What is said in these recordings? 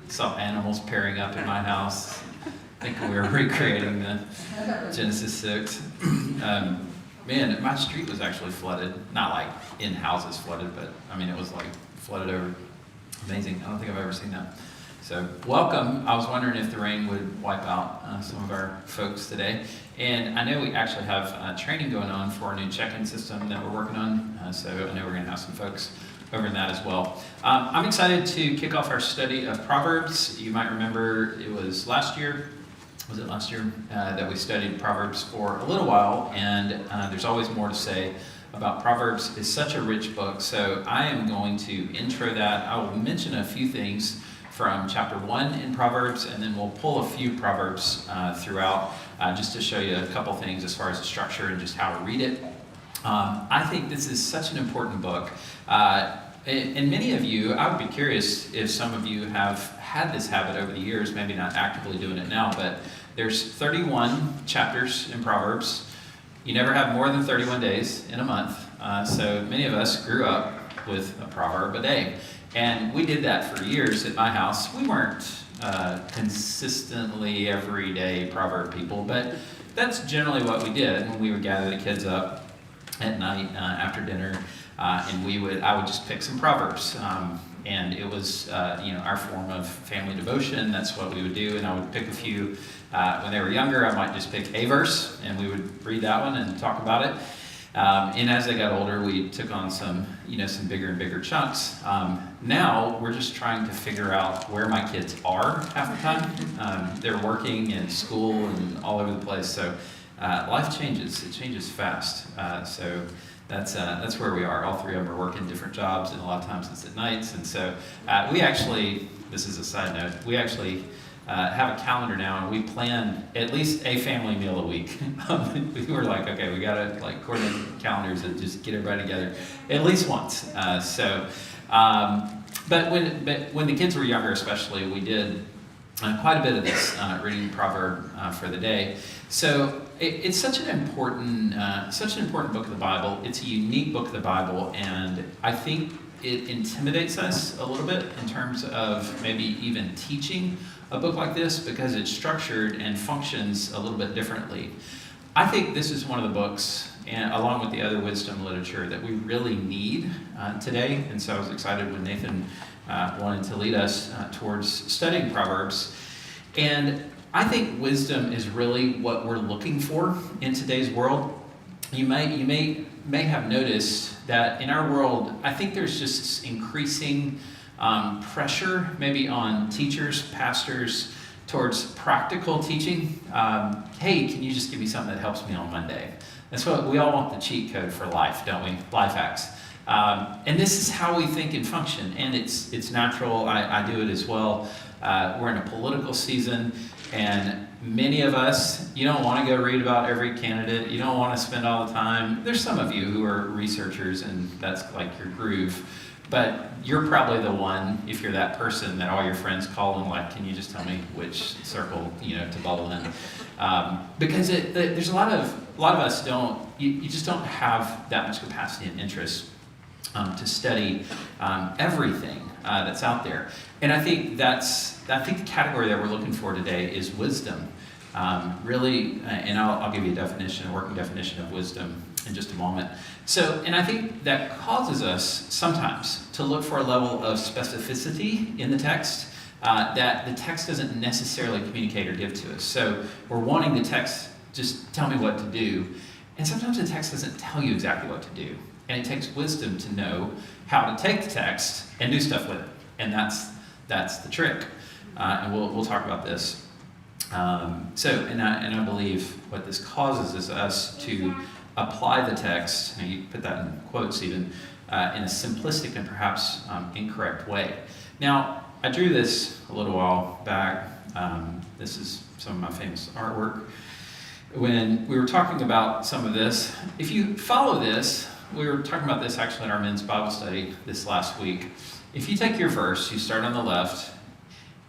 saw animals pairing up in my house. I think we were recreating the Genesis 6. Man, my street was actually flooded. Not like in houses flooded, but I mean, it was like flooded over. Amazing. I don't think I've ever seen that. So welcome. I was wondering if the rain would wipe out some of our folks today. And I know we actually have training going on for a new check-in system that we're working on. So I know we're going to have some folks over in that as well. I'm excited to kick off our study of Proverbs. You might remember it was last year. Was it last year that we studied Proverbs for a little while, and there's always more to say about Proverbs. It's such a rich book, so I am going to intro that. I will mention a few things from chapter 1 in Proverbs, and then we'll pull a few Proverbs throughout just to show you a couple things as far as the structure and just how to read it. I think this is such an important book. And many of you, I would be curious if some of you have had this habit over the years, maybe not actively doing it now, but there's 31 chapters in Proverbs. You never have more than 31 days in a month. So many of us grew up with a proverb a day. And we did that for years at my house. We weren't consistently everyday proverb people, but that's generally what we did when we would gather the kids up at night after dinner. And I would just pick some proverbs, and it was our form of family devotion. That's what we would do, and I would pick a few. When they were younger, I might just pick a verse, and we would read that one and talk about it. And as they got older, we took on some bigger and bigger chunks. Now we're just trying to figure out where my kids are half the time. They're working in school and all over the place, so life changes. It changes fast. So that's where we are. All three of them are working different jobs, and a lot of times it's at nights. And so we actually, this is a side note, we actually have a calendar now, and we plan at least a family meal a week. We were like, okay, we gotta coordinate calendars and just get everybody together at least once. But when the kids were younger, especially, we did quite a bit of this reading proverb for the day. So it's such an important book of the Bible. It's a unique book of the Bible, and I think it intimidates us a little bit in terms of maybe even teaching a book like this because it's structured and functions a little bit differently. I think this is one of the books, and along with the other wisdom literature, that we really need today. And so I was excited when Nathan wanted to lead us towards studying Proverbs. And I think wisdom is really what we're looking for in today's world. You may have noticed that in our world, I think there's just increasing pressure maybe on teachers, pastors, towards practical teaching. Hey, can you just give me something that helps me on Monday? That's what we all want, the cheat code for life, don't we? Life hacks. And this is how we think and function, and it's natural. I do it as well. We're in a political season, and many of us, you don't want to go read about every candidate. You don't want to spend all the time. There's some of you who are researchers, and that's like your groove. But you're probably the one, if you're that person, that all your friends call and like, can you just tell me which circle to bubble in? Because there's a lot of us don't. You just don't have that much capacity and interest to study everything that's out there. And I think the category that we're looking for today is wisdom. Really, and I'll give you a working definition of wisdom in just a moment. So, and I think that causes us sometimes to look for a level of specificity in the text that the text doesn't necessarily communicate or give to us. So we're wanting the text just tell me what to do, and sometimes the text doesn't tell you exactly what to do. And it takes wisdom to know how to take the text and do stuff with it. And that's the trick. And we'll talk about this. And I believe what this causes is us to apply the text, and you put that in quotes even, in a simplistic and perhaps incorrect way. Now, I drew this a little while back. This is some of my famous artwork. When we were talking about some of this, if you follow this, we were talking about this actually in our men's Bible study this last week. If you take your verse, you start on the left,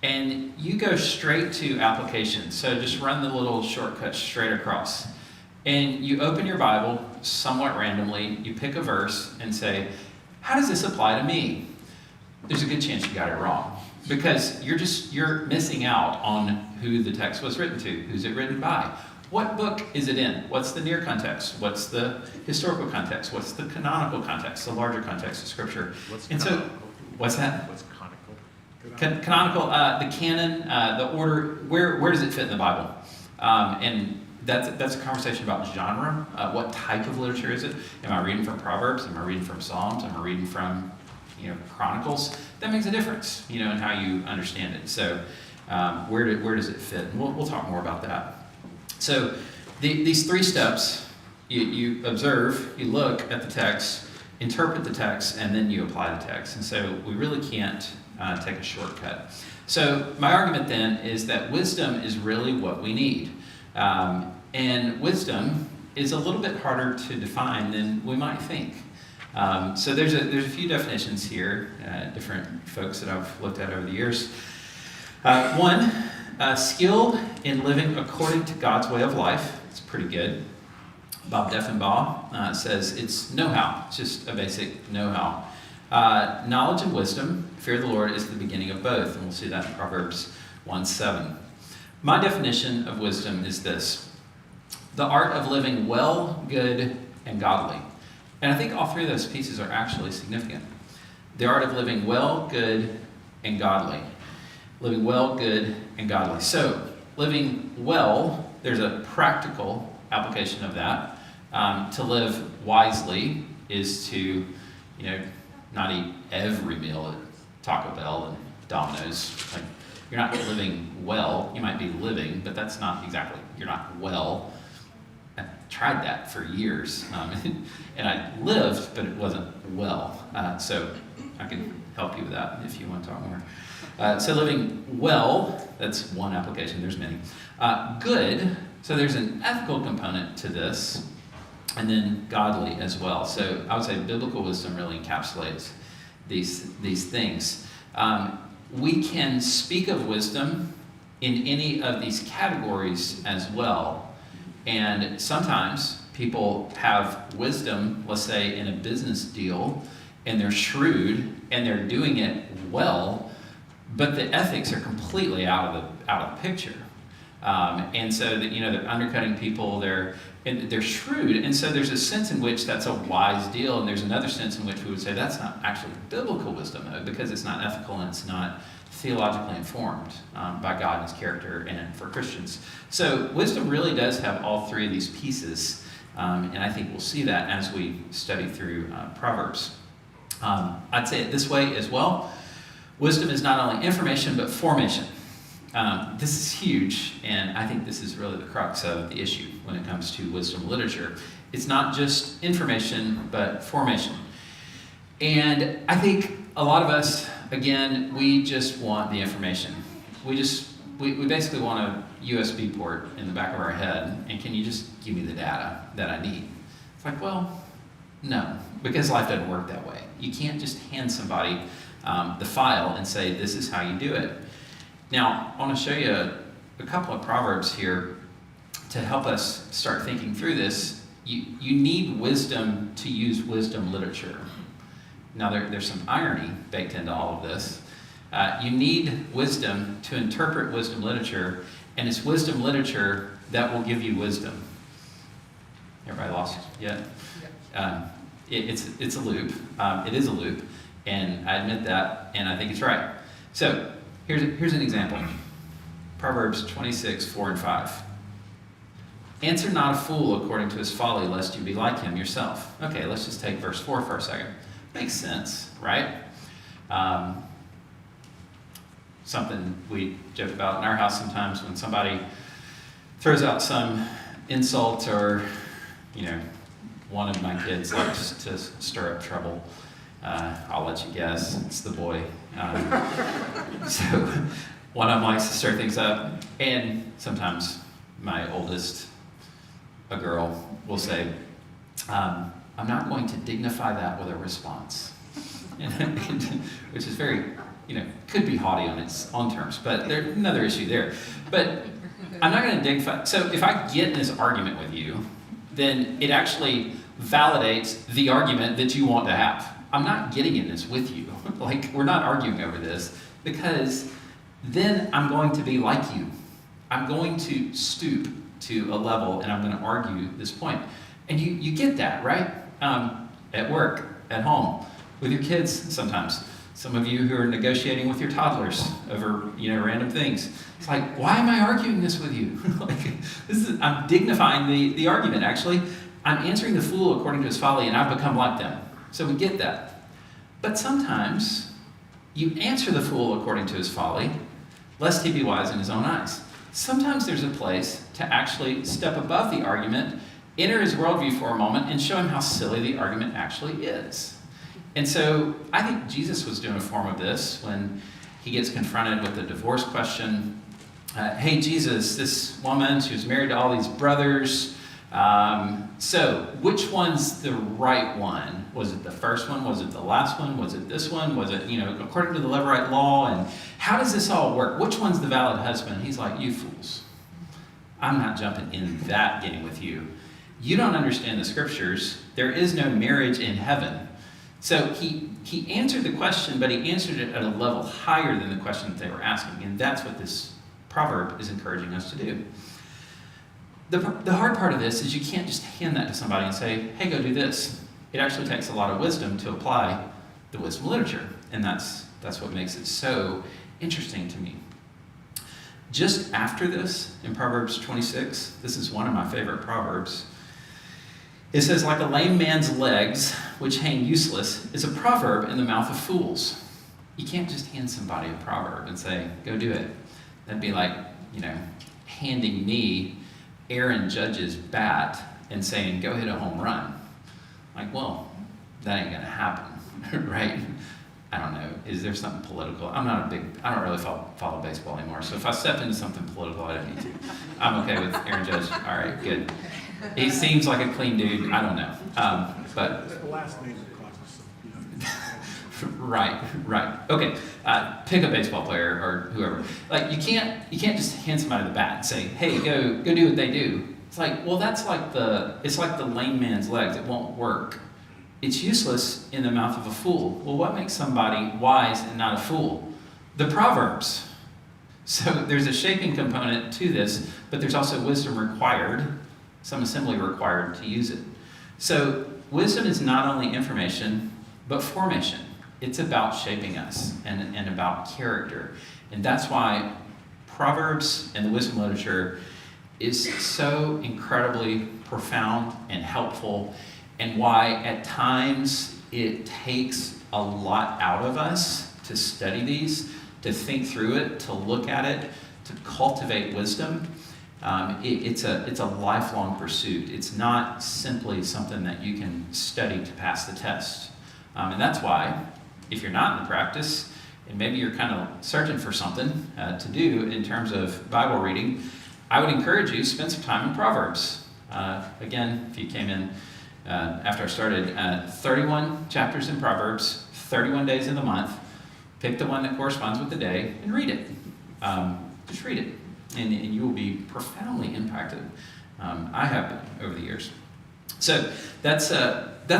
and you go straight to application. So just run the little shortcut straight across. And you open your Bible somewhat randomly, you pick a verse and say, how does this apply to me? There's a good chance you got it wrong. because you're missing out on who the text was written to, who's it written by. What book is it in? What's the near context? What's the historical context? What's the canonical context, the larger context of Scripture? What's that? What's canonical? Canonical, the canon, the order, where does it fit in the Bible? And that's a conversation about genre. What type of literature is it? Am I reading from Proverbs? Am I reading from Psalms? Am I reading from Chronicles? That makes a difference, in how you understand it. So where does it fit? And we'll talk more about that. So these 3 steps, you observe, you look at the text, interpret the text, and then you apply the text. And so we really can't take a shortcut. So my argument then is that wisdom is really what we need. And wisdom is a little bit harder to define than we might think. So there's a few definitions here, different folks that I've looked at over the years. One, skilled in living according to God's way of life. It's pretty good. Bob Deffinbaugh says it's know-how. It's just a basic know-how. Knowledge and wisdom, fear of the Lord, is the beginning of both. And we'll see that in Proverbs 1:7. My definition of wisdom is this: the art of living well, good, and godly. And I think all 3 of those pieces are actually significant. The art of living well, good, and godly. Living well, good, and godly. So, living well, there's a practical application of that. To live wisely is to, not eat every meal at Taco Bell and Domino's. Like, you're not living well. You might be living, but that's not exactly, you're not well. I tried that for years, and I lived, but it wasn't well. So I can help you with that if you want to talk more. So living well, that's one application. There's many. Good, so there's an ethical component to this, and then godly as well. So I would say biblical wisdom really encapsulates these things. We can speak of wisdom in any of these categories as well. And sometimes people have wisdom, let's say in a business deal, and they're shrewd and they're doing it well, but the ethics are completely out of the picture. And so that they're undercutting people, they're shrewd, and so there's a sense in which that's a wise deal, and there's another sense in which we would say that's not actually biblical wisdom, because it's not ethical and it's not theologically informed by God and His character, and for Christians. So wisdom really does have all 3 of these pieces, and I think we'll see that as we study through Proverbs. I'd say it this way as well: wisdom is not only information but formation. This is huge, and I think this is really the crux of the issue when it comes to wisdom literature. It's not just information, but formation. And I think a lot of us, again, we just want the information. We basically want a USB port in the back of our head, and can you just give me the data that I need? It's like, well, no, because life doesn't work that way. You can't just hand somebody the file and say, this is how you do it. Now, I want to show you a couple of Proverbs here to help us start thinking through this. You need wisdom to use wisdom literature. Now, there's some irony baked into all of this. You need wisdom to interpret wisdom literature, and it's wisdom literature that will give you wisdom. Everybody lost yet? It's a loop. It is a loop, and I admit that, and I think it's right. So, here's an example. Proverbs 26:4-5. Answer not a fool according to his folly, lest you be like him yourself. Okay, let's just take verse 4 for a second. Makes sense, right? Something we joke about in our house sometimes when somebody throws out some insult, or, one of my kids likes to stir up trouble. I'll let you guess, it's the boy. So one of them likes to stir things up, and sometimes my oldest, a girl, will say, I'm not going to dignify that with a response. Which is very, could be haughty on its own terms, but there's another issue there. But I'm not going to dignify. So if I get in this argument with you, then it actually validates the argument that you want to have. I'm not getting in this with you. Like, we're not arguing over this. because then I'm going to be like you. I'm going to stoop to a level and I'm going to argue this point. And you get that, right? At work, at home, with your kids sometimes. Some of you who are negotiating with your toddlers over, random things. It's like, why am I arguing this with you? I'm dignifying the argument, actually. I'm answering the fool according to his folly, and I've become like them. So we get that. But sometimes you answer the fool according to his folly, lest he be wise in his own eyes. Sometimes there's a place to actually step above the argument, enter his worldview for a moment, and show him how silly the argument actually is. And so I think Jesus was doing a form of this when he gets confronted with the divorce question. Hey, Jesus, this woman, she was married to all these brothers. So which one's the right one? Was it the first one? Was it the last one? Was it this one? Was it, according to the Levirate law? And how does this all work? Which one's the valid husband? He's like, you fools. I'm not jumping in that game with you. You don't understand the scriptures. There is no marriage in heaven. So he answered the question, but he answered it at a level higher than the question that they were asking. And that's what this proverb is encouraging us to do. The hard part of this is you can't just hand that to somebody and say, hey, go do this. It actually takes a lot of wisdom to apply the wisdom literature. And that's what makes it so interesting to me. Just after this, in Proverbs 26, this is one of my favorite proverbs. It says, like a lame man's legs, which hang useless, is a proverb in the mouth of fools. You can't just hand somebody a proverb and say, go do it. That'd be like, handing me Aaron Judge's bat and saying, go hit a home run. Like, well, that ain't going to happen, right? I don't know. Is there something political? I don't really follow baseball anymore. So if I step into something political, I don't need to. I'm okay with Aaron Judge. All right, good. He seems like a clean dude. I don't know. But the last name that causes Right. Okay. Pick a baseball player or whoever. Like you can't just hand somebody the bat and say, hey, go do what they do. It's like, well, it's like the lame man's legs. It won't work. It's useless in the mouth of a fool. Well, what makes somebody wise and not a fool? The Proverbs. So there's a shaping component to this, but there's also wisdom required, some assembly required to use it. So wisdom is not only information, but formation. It's about shaping us and about character. And that's why Proverbs and the wisdom literature is so incredibly profound and helpful, and why at times it takes a lot out of us to study these, to think through it, to look at it, to cultivate wisdom. It's a lifelong pursuit. It's not simply something that you can study to pass the test. And that's why, if you're not in the practice, and maybe you're kind of searching for something to do in terms of Bible reading, I would encourage you to spend some time in Proverbs. Again, if you came in after I started, 31 chapters in Proverbs, 31 days in the month. Pick the one that corresponds with the day and read it. Just read it, and you will be profoundly impacted. I have been over the years. So that's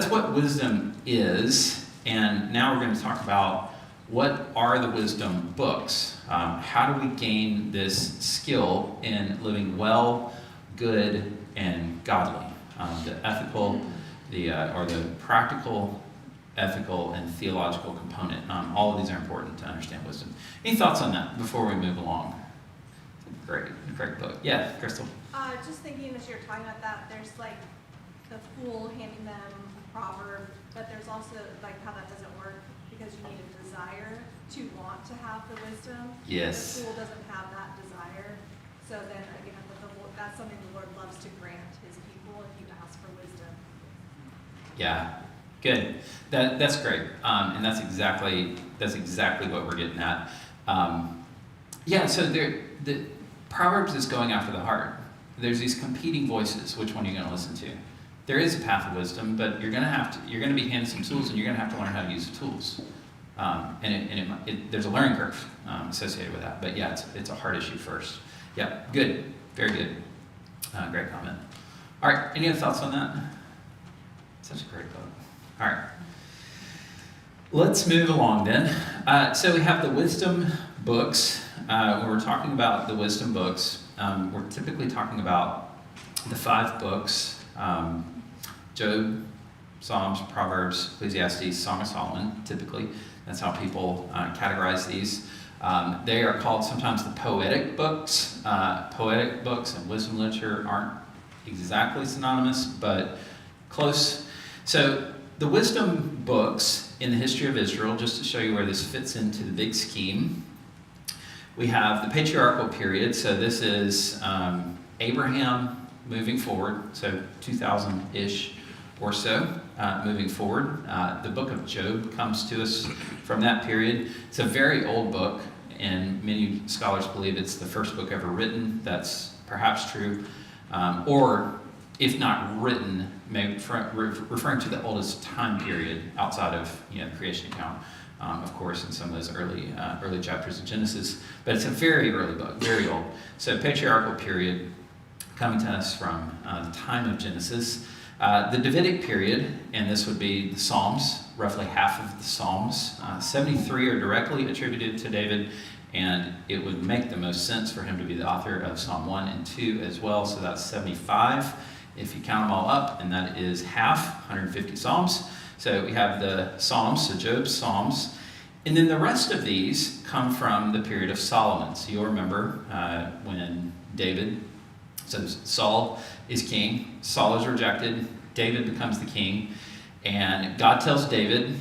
what wisdom is. And now we're going to talk about what are the wisdom books. How do we gain this skill in living well, good, and godly? The ethical, or the practical, ethical, and theological component. All of these are important to understand wisdom. Any thoughts on that before we move along? Great book. Yeah, Crystal. Just thinking as you're talking about that, there's like the fool handing them a proverb, but there's also like how that doesn't work because you need a desire to want to have the wisdom. Yes. The fool doesn't have that desire. So then again, that's something the Lord loves to grant his people if you ask for wisdom. Yeah, good. That's great, and that's exactly what we're getting at. So the Proverbs is going after the heart. There's these competing voices. Which one are you going to listen to? There is a path of wisdom, but you're going to be handed some tools, and you're going to have to learn how to use the tools. There's a learning curve associated with that. But yeah, it's a heart issue first. Yeah, good, very good, great comment. All right, any other thoughts on that? Such a great book. All right. Let's move along then. So we have the wisdom books. When we're talking about the wisdom books, we're typically talking about the 5 books, Job, Psalms, Proverbs, Ecclesiastes, Song of Solomon, typically. That's how people categorize these. They are called sometimes the poetic books. Poetic books and wisdom literature aren't exactly synonymous, but close. So the wisdom books in the history of Israel, just to show you where this fits into the big scheme, we have the patriarchal period. So this is Abraham moving forward, so 2000-ish or so moving forward. The book of Job comes to us from that period. It's a very old book, and many scholars believe it's the first book ever written. That's perhaps true. Or, if not written, maybe referring to the oldest time period outside of the creation account, of course, in some of those early chapters of Genesis. But it's a very early book, very old. So patriarchal period coming to us from the time of Genesis. The Davidic period, and this would be the Psalms, roughly half of the Psalms. 73 are directly attributed to David, and it would make the most sense for him to be the author of Psalm 1 and 2 as well, so that's 75 if you count them all up, and that is half, 150 Psalms. So we have the Psalms, so Job's Psalms, and then the rest of these come from the period of Solomon. So you'll remember when David, so Saul is king, Saul is rejected, David becomes the king, and God tells David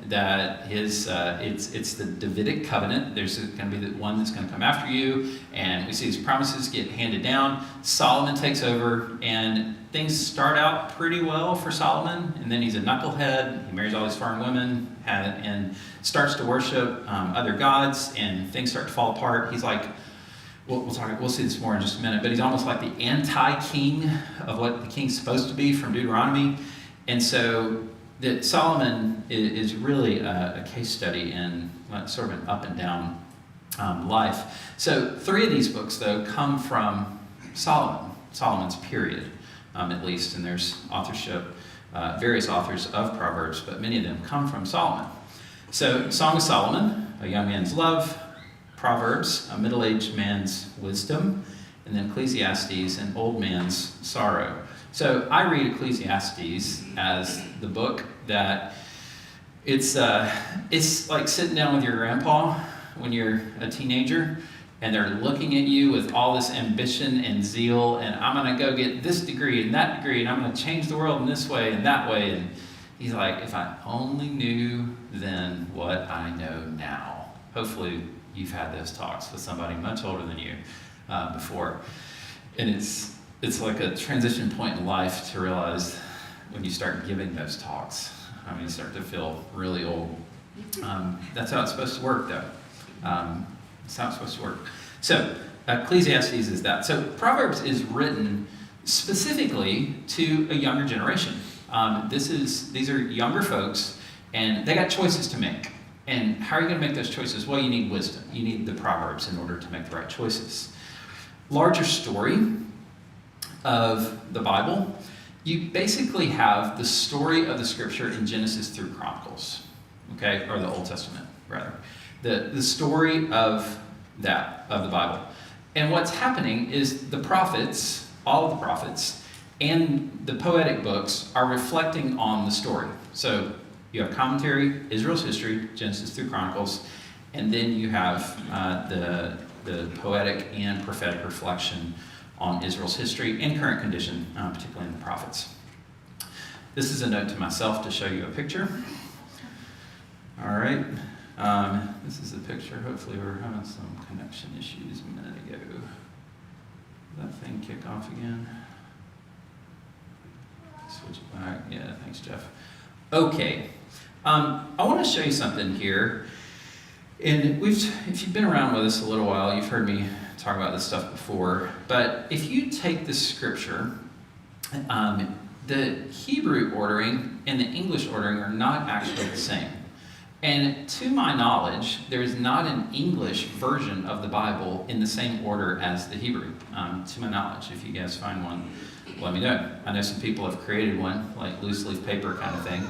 that it's the Davidic covenant. There's going to be the one that's going to come after you, and we see his promises get handed down. Solomon takes over, and things start out pretty well for Solomon, and then he's a knucklehead. He marries all these foreign women and starts to worship other gods, and things start to fall apart. He's like, we'll see this more in just a minute, but he's almost like the anti-king of what the king's supposed to be from Deuteronomy. And so that Solomon is really a case study in sort of an up and down life. So 3 of these books, though, come from Solomon's period, at least, and there's authorship, various authors of Proverbs, but many of them come from Solomon. So Song of Solomon, a young man's love; Proverbs, a middle-aged man's wisdom; and then Ecclesiastes, an old man's sorrow. So I read Ecclesiastes as the book that it's like sitting down with your grandpa when you're a teenager, and they're looking at you with all this ambition and zeal, and I'm going to go get this degree and that degree, and I'm going to change the world in this way and that way. And he's like, if I only knew then what I know now. Hopefully you've had those talks with somebody much older than you before. And it's like a transition point in life to realize when you start giving those talks. You start to feel really old. That's how it's supposed to work, though. That's how it's supposed to work. So Ecclesiastes is that. So Proverbs is written specifically to a younger generation. These are younger folks, and they got choices to make. And how are you going to make those choices? Well, you need wisdom. You need the Proverbs in order to make the right choices. Larger story of the Bible, you basically have the story of the Scripture in Genesis through Chronicles, okay, or the Old Testament, rather. The story of the Bible. And what's happening is the prophets, all of the prophets, and the poetic books are reflecting on the story. So you have commentary, Israel's history, Genesis through Chronicles, and then you have the poetic and prophetic reflection on Israel's history and current condition, particularly in the prophets. This is a note to myself to show you a picture. All right. This is a picture. Hopefully we're having some connection issues a minute ago. Did that thing kick off again? Switch it back. Yeah, thanks, Jeff. Okay. I want to show you something here. And if you've been around with us a little while, you've heard me talk about this stuff before. But if you take this scripture, the Hebrew ordering and the English ordering are not actually the same. And to my knowledge, there is not an English version of the Bible in the same order as the Hebrew. To my knowledge, if you guys find one, let me know. I know some people have created one, like loose leaf paper kind of thing,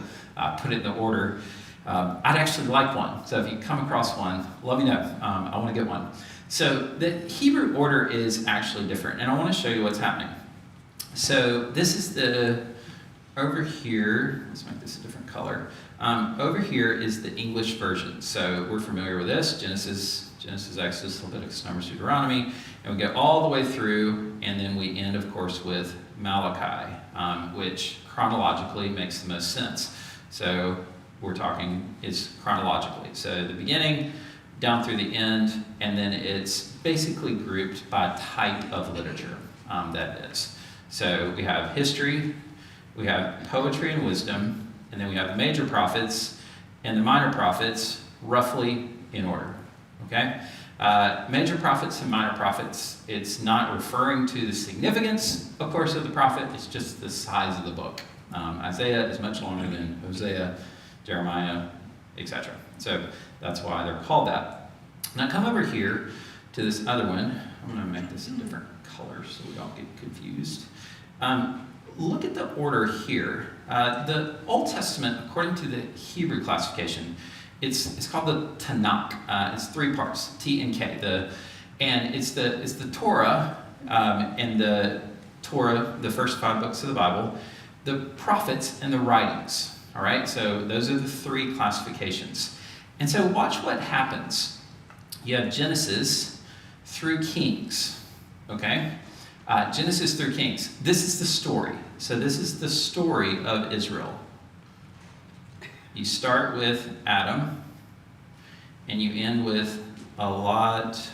put it in the order. I'd actually like one. So if you come across one, let me know. I want to get one. So the Hebrew order is actually different, and I want to show you what's happening. So this is over here, let's make this a different color. Over here is the English version. So we're familiar with this, Genesis, Exodus, Leviticus, Numbers, Deuteronomy, and we go all the way through, and then we end, of course, with Malachi, which chronologically makes the most sense. So we're talking is chronologically. So the beginning, down through the end, and then it's basically grouped by type of literature, that is. So we have history, we have poetry and wisdom, and then we have the major prophets and the minor prophets, roughly in order. Okay? Major prophets and minor prophets, it's not referring to the significance, of course, of the prophet, it's just the size of the book. Isaiah is much longer than Hosea, Jeremiah, etc. So that's why they're called that. Now come over here to this other one. I'm going to make this a different color so we don't get confused. Look at the order here. The Old Testament, according to the Hebrew classification, it's called the Tanakh. It's 3 parts, T and K. And it's the Torah, and the Torah, the first 5 books of the Bible, the prophets, and the writings. All right, so those are the 3 classifications. And so watch what happens. You have Genesis through Kings. Okay, Genesis through Kings. This is the story. So this is the story of Israel. You start with Adam, and you end with a lot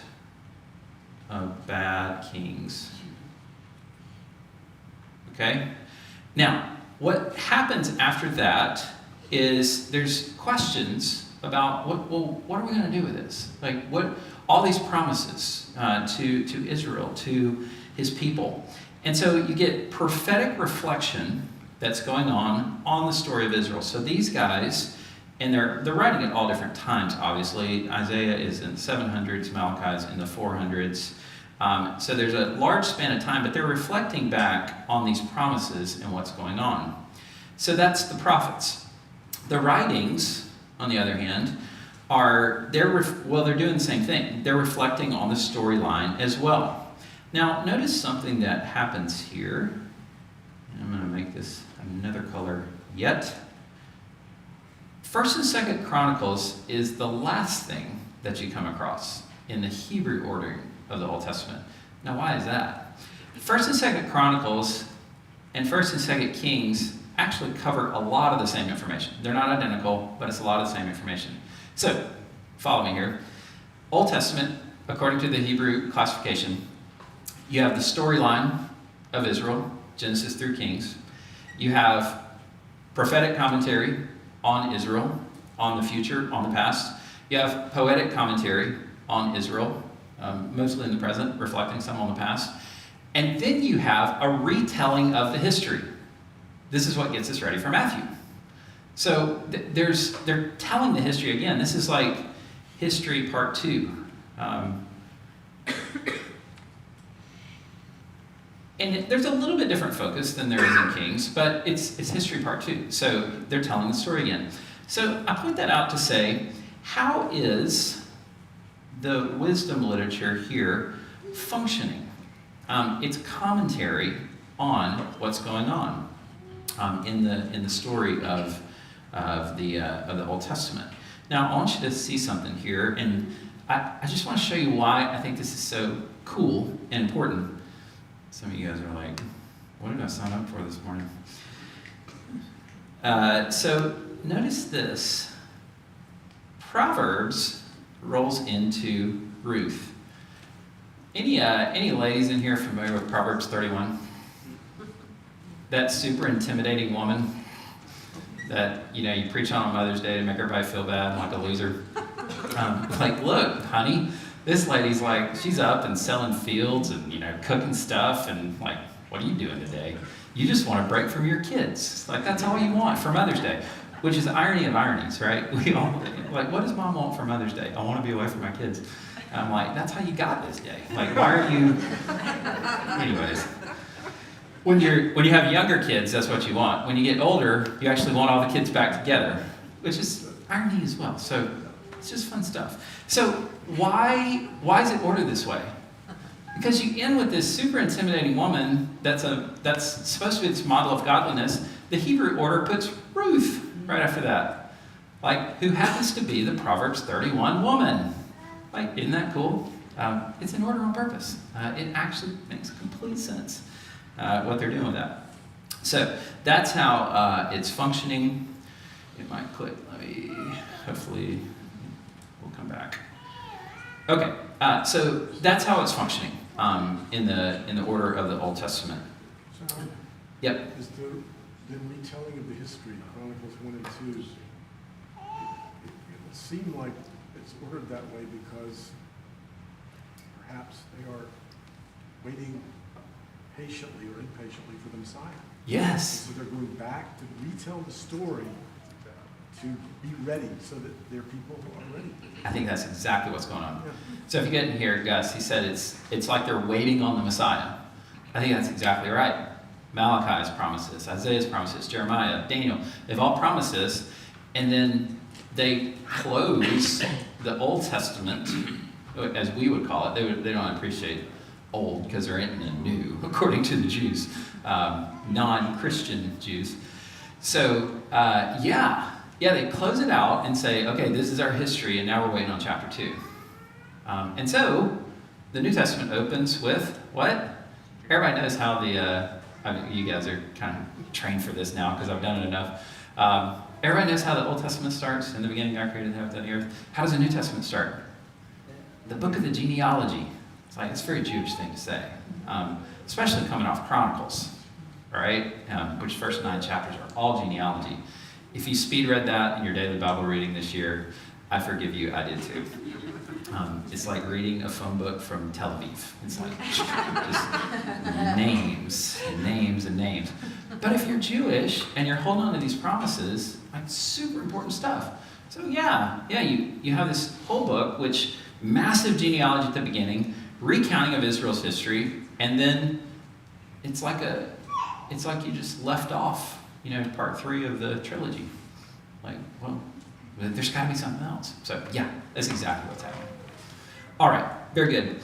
of bad kings. Okay? Now, what happens after that is there's questions about what are we going to do with this? Like, what all these promises to Israel, to his people. And so you get prophetic reflection that's going on the story of Israel. So these guys, and they're writing at all different times, obviously. Isaiah is in the 700s, Malachi is in the 400s. So there's a large span of time, but they're reflecting back on these promises and what's going on. So that's the prophets. The writings, on the other hand, they're doing the same thing. They're reflecting on the storyline as well. Now, notice something that happens here. I'm going to make this another color yet. 1st and 2nd Chronicles is the last thing that you come across in the Hebrew ordering of the Old Testament. Now, why is that? 1st and 2nd Chronicles and 1st and 2nd Kings actually cover a lot of the same information. They're not identical, but it's a lot of the same information. So, follow me here. Old Testament, according to the Hebrew classification, you have the storyline of Israel, Genesis through Kings. You have prophetic commentary on Israel, on the future, on the past. You have poetic commentary on Israel, mostly in the present, reflecting some on the past. And then you have a retelling of the history. This is what gets us ready for Matthew. So they're telling the history again. This is like history part 2. And there's a little bit different focus than there is in Kings, but it's history part 2. So they're telling the story again. So I point that out to say, how is the wisdom literature here functioning? It's commentary on what's going on in the story of the Old Testament. Now I want you to see something here, and I just want to show you why I think this is so cool and important. Some of you guys are like, what did I sign up for this morning? So notice this. Proverbs rolls into Ruth. Any ladies in here familiar with Proverbs 31? That super intimidating woman that you preach on Mother's Day to make everybody feel bad, like a loser. Like, look, honey, this lady's like, she's up and selling fields and cooking stuff, and like, what are you doing today? You just want a break from your kids. Like, that's all you want for Mother's Day, which is the irony of ironies, right? We all like, what does mom want for Mother's Day? I want to be away from my kids. And I'm like, that's how you got this day. Like, why are you? Anyways, when you have younger kids, that's what you want. When you get older, you actually want all the kids back together, which is, irony as well. So it's just fun stuff. So why is it ordered this way? Because you end with this super intimidating woman that's supposed to be this model of godliness. The Hebrew order puts Ruth right after that, like who happens to be the Proverbs 31 woman. Like, isn't that cool? It's in order on purpose. It actually makes complete sense what they're doing with that. So that's how it's functioning. It might click. Hopefully, we'll come back. Okay, so that's how it's functioning in the order of the Old Testament. John, Yep. is the retelling of the history, Chronicles 1 and 2, it would seem like it's ordered that way because perhaps they are waiting patiently or impatiently for the Messiah. Yes. So they're going back to retell the story to be ready so that they're people who are ready. I think that's exactly what's going on. Yeah. So if you get in here, Gus, he said it's like they're waiting on the Messiah. I think that's exactly right. Malachi's promises, Isaiah's promises, Jeremiah, Daniel, they've all promised this, and then they close the Old Testament, as we would call it. They don't appreciate old because there ain't a new, according to the Jews, non-Christian Jews. So, they close it out and say, okay, this is our history, and now we're waiting on chapter 2. And so, the New Testament opens with what? Everybody knows how you guys are kind of trained for this now because I've done it enough. Everybody knows how the Old Testament starts. In the beginning, God created the heavens and the earth. How does the New Testament start? The book of the genealogy. It's a very Jewish thing to say, especially coming off Chronicles, right? Which first 9 chapters are all genealogy. If you speed read that in your daily Bible reading this year, I forgive you, I did too. It's like reading a phone book from Tel Aviv. It's like just names and names and names. But if you're Jewish and you're holding on to these promises, super important stuff. So you have this whole book, which massive genealogy at the beginning, recounting of Israel's history, and then it's like you just left off, part 3 of the trilogy. There's got to be something else. So that's exactly what's happening. All right, very good.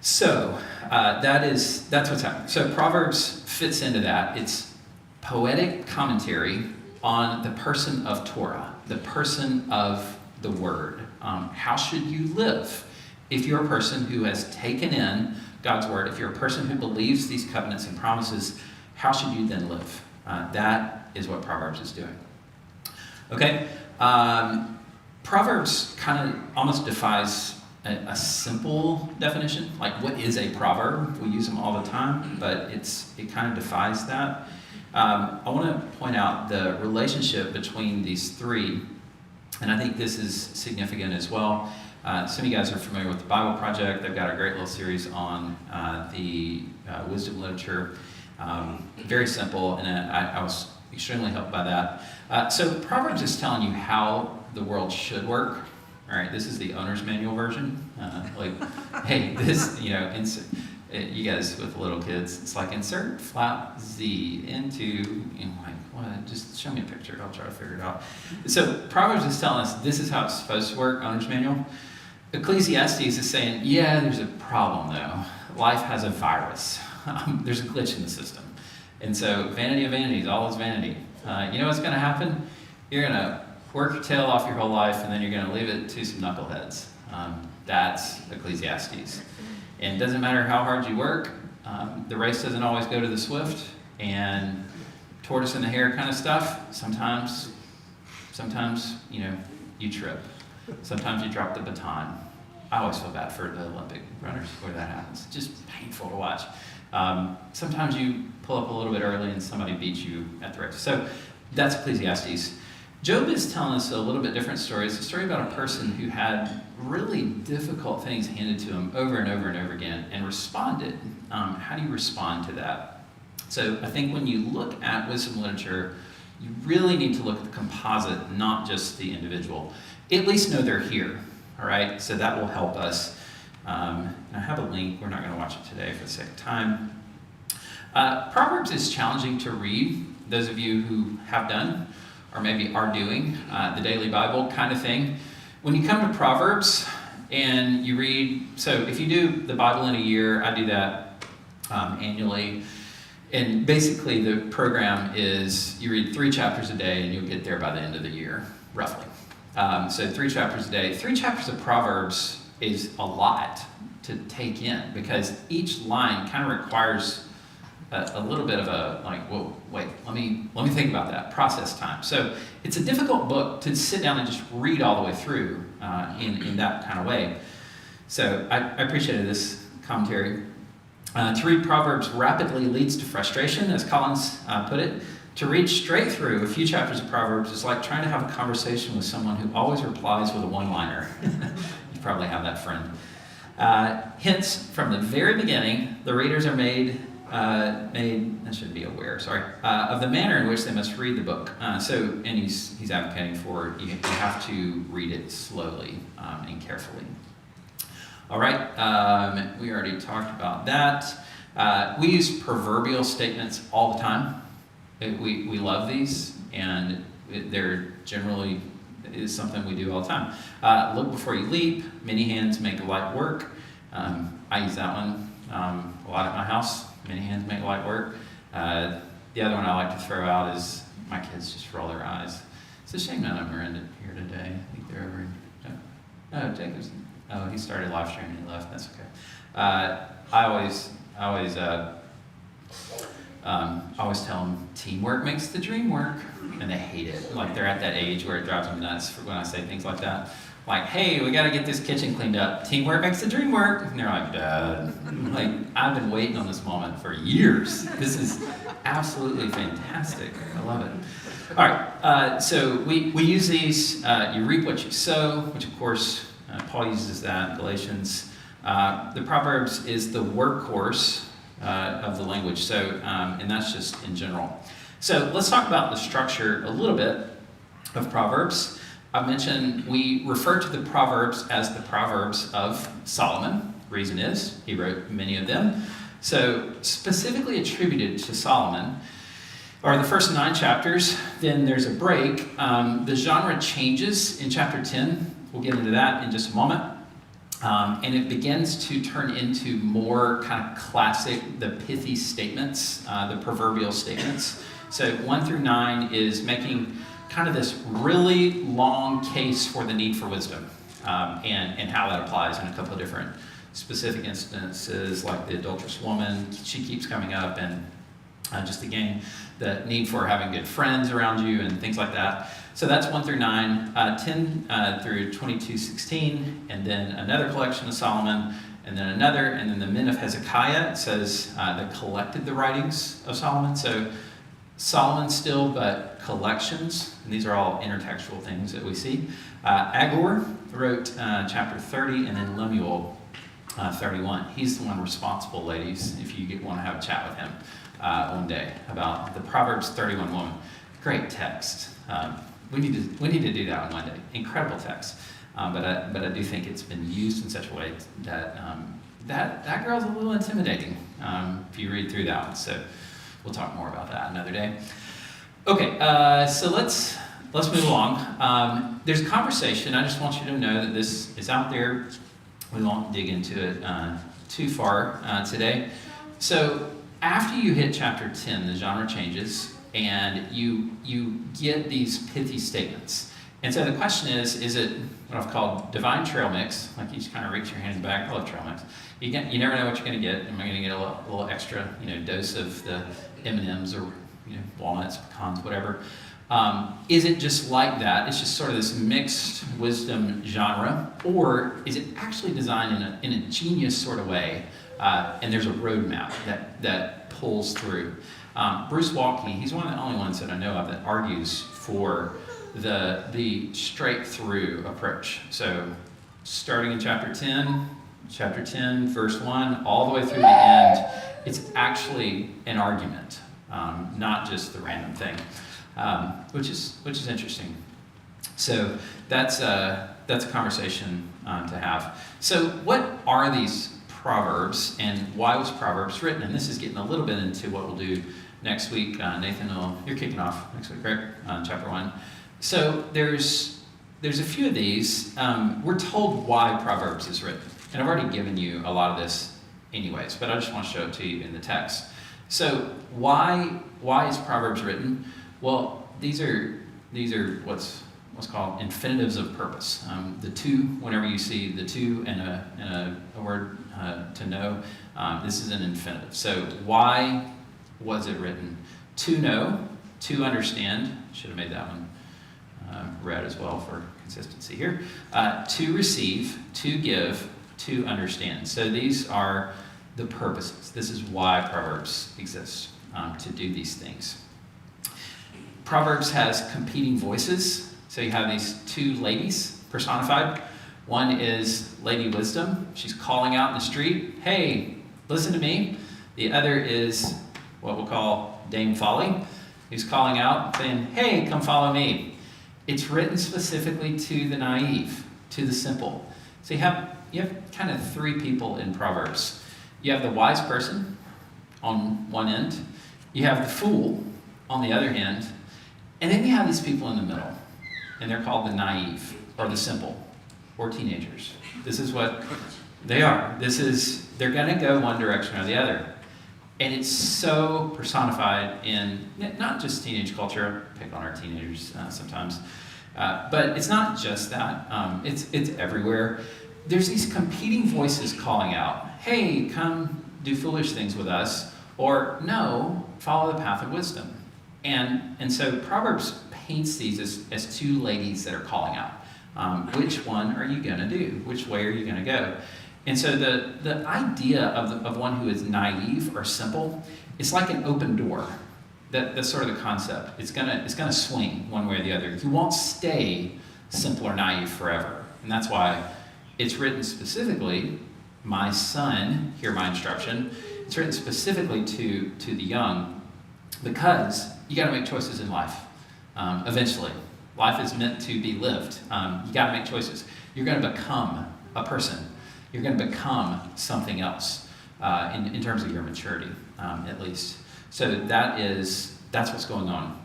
So that's what's happening. So Proverbs fits into that. It's poetic commentary on the person of Torah, the person of the Word. How should you live? If you're a person who has taken in God's Word, if you're a person who believes these covenants and promises, how should you then live? That is what Proverbs is doing. Okay? Proverbs kind of almost defies a simple definition. What is a proverb? We use them all the time, but it kind of defies that. I want to point out the relationship between these 3, and I think this is significant as well. Some of you guys are familiar with the Bible Project. They've got a great little series on the wisdom literature. Very simple, and I was extremely helped by that. So Proverbs is telling you how the world should work. All right, this is the owner's manual version. Hey, this, you guys with little kids, it's like insert flap Z into, what? Just show me a picture. I'll try to figure it out. So Proverbs is telling us this is how it's supposed to work, owner's manual. Ecclesiastes is saying, there's a problem though. Life has a virus. There's a glitch in the system. And so vanity of vanities, all is vanity. You know what's going to happen? You're going to work your tail off your whole life, and then you're going to leave it to some knuckleheads. That's Ecclesiastes. And it doesn't matter how hard you work. The race doesn't always go to the swift. And tortoise in the hare kind of stuff, sometimes you trip. Sometimes you drop the baton. I always feel bad for the Olympic runners where that happens. It's just painful to watch. Sometimes you pull up a little bit early and somebody beats you at the race. So that's Ecclesiastes. Job is telling us a little bit different story. It's a story about a person who had really difficult things handed to him over and over and over again and responded. How do you respond to that? So I think when you look at wisdom literature, you really need to look at the composite, not just the individual. At least know they're here, all right? So that will help us. I have a link. We're not going to watch it today for the sake of time. Proverbs is challenging to read. Those of you who have done or maybe are doing the daily Bible kind of thing. When you come to Proverbs and you read, so if you do the Bible in a year, I do that annually. And basically the program is you read 3 chapters a day and you'll get there by the end of the year, roughly. So 3 chapters a day. 3 chapters of Proverbs is a lot to take in because each line kind of requires a little bit of a, like, whoa, wait, let me think about that, process time. So it's a difficult book to sit down and just read all the way through in that kind of way. So I appreciated this commentary. To read Proverbs rapidly leads to frustration, as Collins put it. To read straight through a few chapters of Proverbs is like trying to have a conversation with someone who always replies with a one-liner. You probably have that friend. Hence, from the very beginning, the readers are made, that should be aware, sorry, of the manner in which they must read the book. And he's advocating for you have to read it slowly and carefully. All right, we already talked about that. We use proverbial statements all the time. We love these, and they're generally is something we do all the time. Look before you leap. Many hands make light work. I use that one a lot at my house. Many hands make light work. The other one I like to throw out is my kids just roll their eyes. It's a shame none of them are in here today. I think they're over in... Oh, Jacob's... Oh, he started live streaming and he left. That's okay. I always tell them teamwork makes the dream work, and they hate it. Like they're at that age where it drives them nuts when I say things like that. Like, hey, we got to get this kitchen cleaned up. Teamwork makes the dream work. And they're like, Dad. Like, I've been waiting on this moment for years. This is absolutely fantastic. I love it. All right, so we use these. You reap what you sow, which of course Paul uses that in Galatians. The Proverbs is the workhorse of the language. So, and that's just in general. So let's talk about the structure a little bit of Proverbs. I mentioned we refer to the Proverbs as the Proverbs of Solomon. Reason is, he wrote many of them. So specifically attributed to Solomon are the first 9 chapters. Then there's a break. The genre changes in chapter 10. We'll get into that in just a moment. And it begins to turn into more kind of classic, the pithy statements, the proverbial statements. So 1 through 9 is making kind of this really long case for the need for wisdom and how that applies in a couple of different specific instances, like the adulterous woman. She keeps coming up, and just again, the need for having good friends around you and things like that. So that's 1 through 9, 10 through 22:16, and then another collection of Solomon, and then another, and then the men of Hezekiah. It says that collected the writings of Solomon. So Solomon still, but collections, and these are all intertextual things that we see. Agur wrote chapter 30, and then Lemuel 31. He's the one responsible, ladies, if you want to have a chat with him one day about the Proverbs 31 woman. Great text. We need to do that one day. Incredible text. But I do think it's been used in such a way that that girl's a little intimidating if you read through that one. So we'll talk more about that another day. Okay, so let's move along. There's a conversation. I just want you to know that this is out there. We won't dig into it too far today. So after you hit chapter 10, the genre changes, and you get these pithy statements. And so the question is it what I've called divine trail mix? Like you just kind of reach your hand back. I love trail mix. You never know what you're going to get. Am I going to get a little extra, dose of the M&Ms or walnuts, pecans, whatever? Is it just like that? It's just sort of this mixed wisdom genre, or is it actually designed in a genius sort of way? And there's a roadmap that pulls through. Bruce Walkie, he's one of the only ones that I know of that argues for the straight through approach. So starting in chapter 10, verse 1, all the way through the end, it's actually an argument, not just the random thing, which is interesting. So that's a conversation to have. So what are these Proverbs, and why was Proverbs written? And this is getting a little bit into what we'll do next week. Nathan, you're kicking off next week, right? Chapter 1. So there's a few of these. We're told why Proverbs is written. And I've already given you a lot of this anyways, but I just want to show it to you in the text. So why is Proverbs written? Well, these are what's called infinitives of purpose. The to, whenever you see the to and a word to know, this is an infinitive. So why was it written? To know, to understand. Should have made that one red as well for consistency here. To receive, to give, to understand. So these are the purposes. This is why Proverbs exists, to do these things. Proverbs has competing voices. So you have these two ladies personified. One is Lady Wisdom. She's calling out in the street, hey, listen to me. The other is what we'll call Dame Folly, who's calling out saying, hey, come follow me. It's written specifically to the naive, to the simple. So you have kind of three people in Proverbs. You have the wise person on one end. You have the fool on the other hand. And then you have these people in the middle. And they're called the naive or the simple or teenagers. This is what they are. They're going to go one direction or the other. And it's so personified in not just teenage culture, pick on our teenagers sometimes, but it's not just that. It's everywhere. There's these competing voices calling out, hey, come do foolish things with us, or no, follow the path of wisdom. And so Proverbs paints these as two ladies that are calling out. Which one are you going to do? Which way are you going to go? And so the idea of one who is naive or simple, it's like an open door. That's sort of the concept. It's gonna swing one way or the other. You won't stay simple or naive forever. And that's why it's written specifically, my son, hear my instruction. It's written specifically to the young because you got to make choices in life. Eventually, life is meant to be lived. You got to make choices. You're going to become a person. You're going to become something else in terms of your maturity, at least. So that's what's going on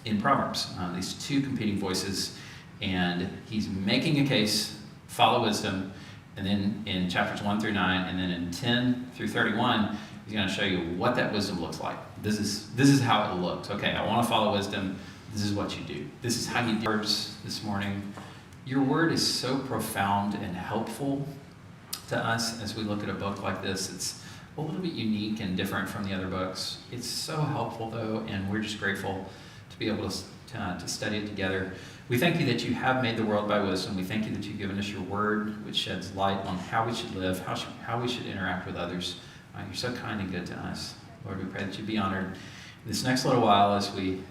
in Proverbs. These two competing voices, and he's making a case, follow wisdom, and then in chapters 1 through 9, and then in 10 through 31, he's going to show you what that wisdom looks like. This is how it looks. Okay, I want to follow wisdom. This is what you do. This is how you do words this morning. Your word is so profound and helpful to us as we look at a book like this. It's a little bit unique and different from the other books. It's so helpful, though, and we're just grateful to be able to study it together. We thank you that you have made the world by wisdom. We thank you that you've given us your word, which sheds light on how we should live, how we should interact with others. You're so kind and good to us. Lord, we pray that you be honored in this next little while as we